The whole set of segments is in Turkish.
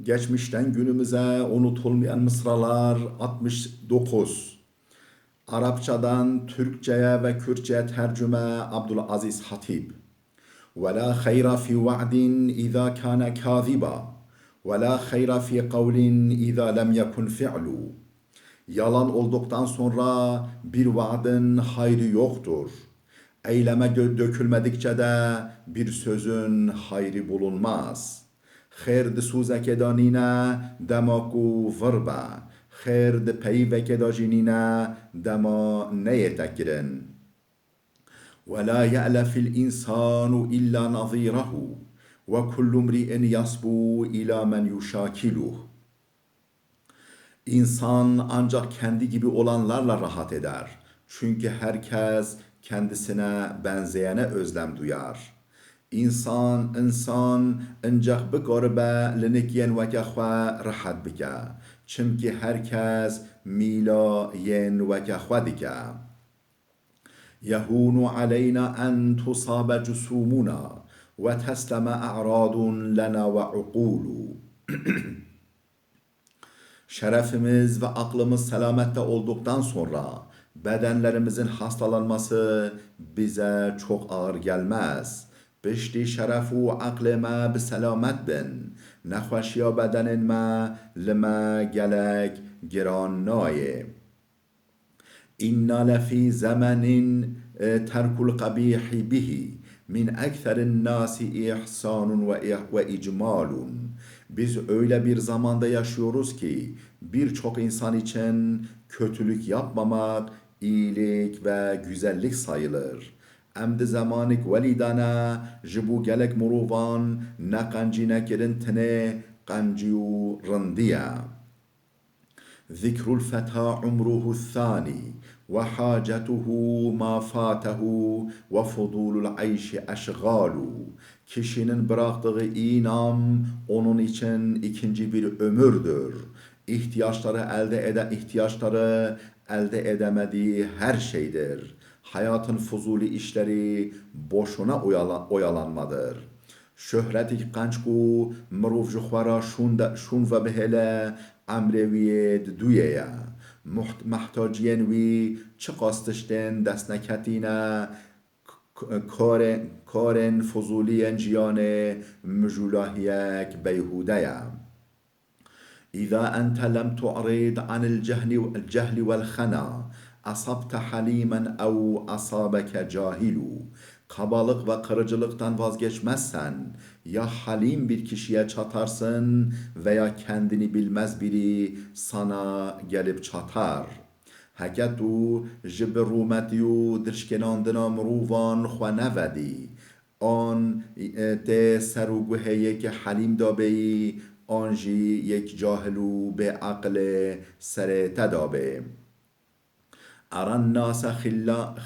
Geçmişten günümüze unutulmayan mısralar 69. Arapçadan Türkçeye ve Kürtçe'ye tercüme Abdülaziz Hatip. وَلَا خَيْرَ فِي وَعْدٍ إِذَا كَانَ كَاذِبًا وَلَا خَيْرَ فِي قَوْلٍ إِذَا لَمْ يَكُنْ فِعْلُ. Yalan olduktan sonra bir vaadin hayrı yoktur. Eyleme dökülmedikçe de bir sözün hayrı bulunmaz. Xêr di sûzekê de nîne dema ku vir be. Xêr di peyivekê de jî nîne dema neyê te kirin. وَلَا يَأْلَفِ الْإِنْسَانُ إِلَّا نَظِيرَهُ وَكُلُّ امْرِئٍ يَصْبُو إِلَى مَنْ يُشَاكِلُهُ. İnsan ancak kendi gibi olanlarla rahat eder. Çünkü herkes kendisine benzeyene özlem duyar. İnsan ancak bikaribe linikyen veke xwe rahat bike. Çünkü herkes mîla yên veke xwe dike. يهون علينا أن تصاب جسومنا وتسلم أعراض لنا وعقول. Şerefimiz ve aklımız selamette olduktan sonra bedenlerimizin hastalanması bize çok ağır gelmez. Bişti şerefu aklime bi selamet bin. Nexweşiya bedenin me lime gelek giran naye. İnna lefi zamanin terkul kabihi bihi min ekserin nasi ihsanun ve icmalun. Biz öyle bir zamanda yaşıyoruz ki birçok insan için kötülük yapmamak iyilik ve güzellik sayılır. Emdi zamanik velidana jibu gelek muruvan ne kancı ne kirintine kancıyu rındiye. ذكر الفتى عمره الثاني وحاجته ما فاته وفضول العيش أشغال. Kişinin bıraktığı inam onun için ikinci bir ömürdür. İhtiyaçları elde edemediği her şeydir. Hayatın fuzuli işleri boşuna oyalanmadır. Şöhreti kançku mrov jixwara şun ve behele امروی دویه محتاجین وی چه قاستشتن دست نکتینه کارن فضولی جیان مجولاهیک بیهوده. إذا أنت لم تعرض عن الجهل والخنا أصبت حليما أو أصابك جاهل. Kabalık ve kırıcılıktan vazgeçmezsen ya halim bir kişiye çatarsın veya kendini bilmez biri sana gelip çatar. Heketu jibrumetiyu dirşkenandına mruvan xwe nevedi. An te seruguheye ki halim dabeyi an jî yek cahilû bê aqlê serê te dabe. أرى الناس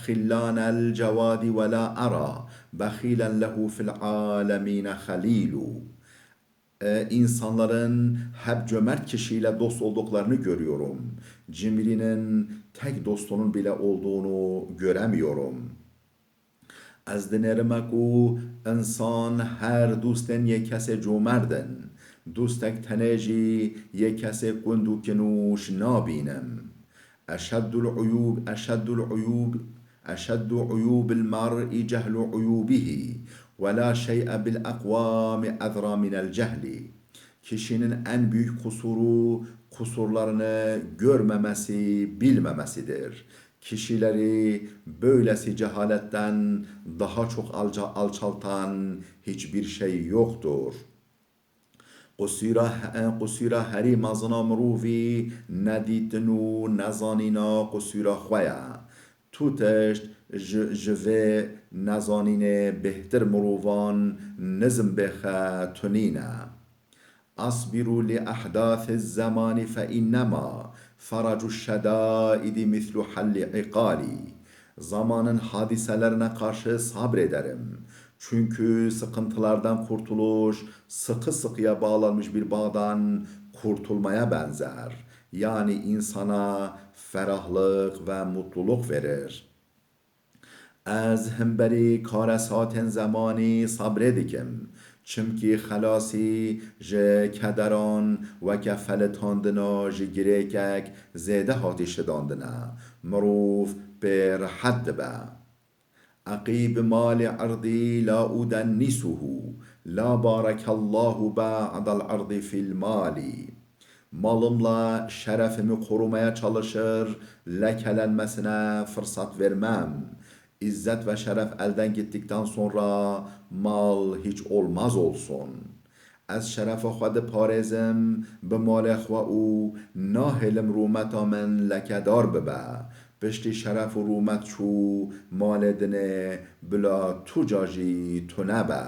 خلان الجواد ولا أرى بخيلا له في العالمين خليل. İnsanların hep cömert kişiyle dost olduklarını görüyorum. Cimrinin tek dostunun bile olduğunu göremiyorum. Ez dinerim ku insan her dosten ye kese cömertin. Dostek teneci ye kese kundukinuş nabinem. أشد عيوب المرء جهل عيوبه ولا شيء بالأقوام أذرى من الجهل. Kişinin en büyük kusurlarını görmemesi, bilmemesidir. Kişileri böylesi cehaletten daha çok alçaltan hiçbir şey yoktur. قصيرا هری مزنا مروفی ندیتنو نزانینا قصيرا خویا. توتشت جوه نزانینه بهتر مروفان نزم بخه تنینه. أصبروا لأحداث الزمان فإنما فرج الشدائد مثل حل عقالي. Zamanın hadiselerine karşı sabrederim. Çünkü sıkıntılardan kurtuluş sıkı sıkıya bağlanmış bir bağdan kurtulmaya benzer. Yani insana ferahlık ve mutluluk verir. Ez hemberi kare saatin zamani sabredikim. چمکی خلاصی جه کدران و که فلتاندنا جه گریکک زیده هاتی شداندنا مروف بر حد با عقيب مال عرضي لا أدنسه لا بارك الله بعد العرض في المال malımla şerefimi korumaya çalışır, lekelenmesine fırsat vermem. İzzet ve şeref elden gittikten sonra mal hiç olmaz olsun. از شرف خود پارزم به مال خوا او ناهلم رومتا من لکدار ببه پشتی شرف و رومت چو مال دنه بلا تو جاجی تو نبه